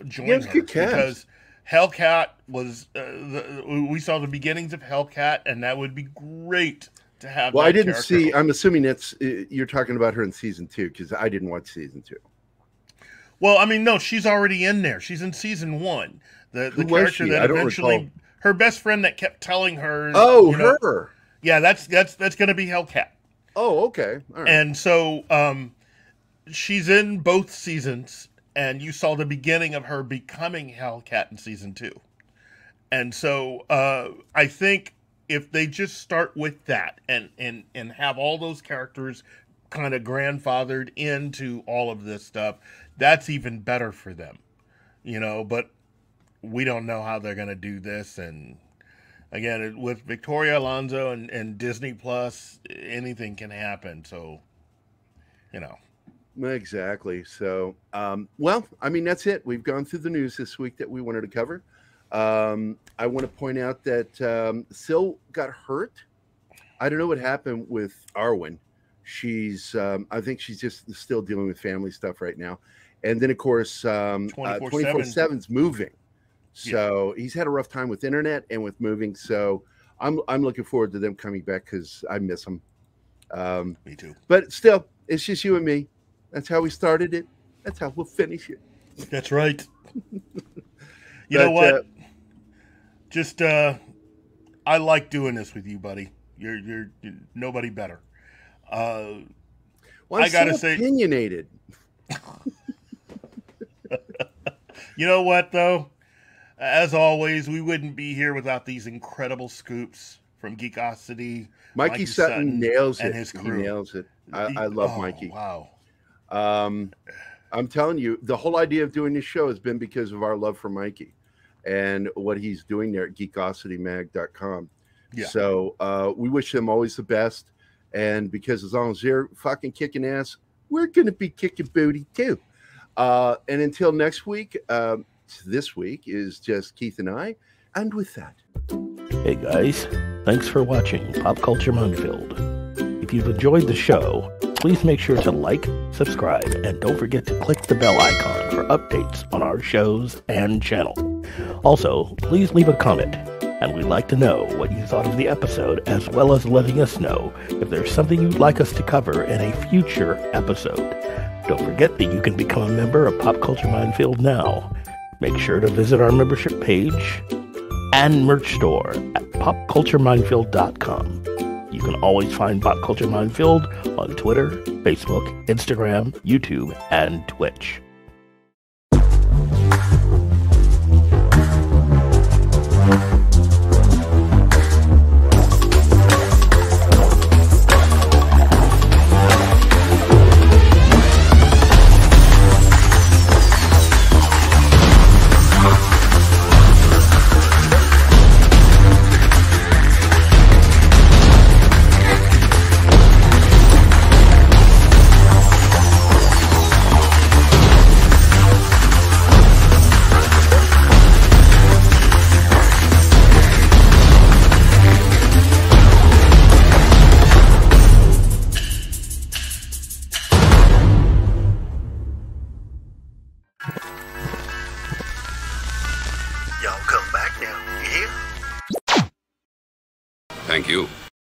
join her. Because Hellcat was, we saw the beginnings of Hellcat, and that would be great to have. Well, I didn't see. I'm assuming you're talking about her in season 2 because I didn't watch season 2. Well, I mean, no, she's already in there. She's in season 1. The character that eventually, her best friend that kept telling her. Oh, her. Yeah, that's going to be Hellcat. Oh, okay. All right. And so she's in both seasons, and you saw the beginning of her becoming Hellcat in season 2. And so I think if they just start with that and have all those characters kind of grandfathered into all of this stuff, that's even better for them, but we don't know how they're going to do this. And again, with Victoria Alonso and Disney Plus, anything can happen. So, Exactly. So, well, I mean, that's it. We've gone through the news this week that we wanted to cover. I want to point out that Syl got hurt. I don't know what happened with Arwen. She's, I think she's just still dealing with family stuff right now. And then, of course, 24/7's moving. So he's had a rough time with internet and with moving. So I'm looking forward to them coming back because I miss them. Me too. But still, it's just you and me. That's how we started it. That's how we'll finish it. That's right. You know what? Just I like doing this with you, buddy. You're nobody better. Well, I gotta say, opinionated. You know what, though? As always, we wouldn't be here without these incredible scoops from Geekosity. Mikey Sutton nails it. And his crew. He nails it. I love Mikey. Wow. I'm telling you, the whole idea of doing this show has been because of our love for Mikey and what he's doing there at geekositymag.com. Yeah. So we wish them always the best. And because as long as they're fucking kicking ass, we're going to be kicking booty too. And until next week, this week is just Keith and I. And with that, hey guys, thanks for watching Pop Culture Minefield. If you've enjoyed the show, please make sure to like, subscribe, and don't forget to click the bell icon for updates on our shows and channel. Also, please leave a comment, and we'd like to know what you thought of the episode, as well as letting us know if there's something you'd like us to cover in a future episode. Don't forget that you can become a member of Pop Culture Minefield now Make sure to visit our membership page and merch store at popcultureminefield.com. You can always find Pop Culture Minefield on Twitter, Facebook, Instagram, YouTube, and Twitch.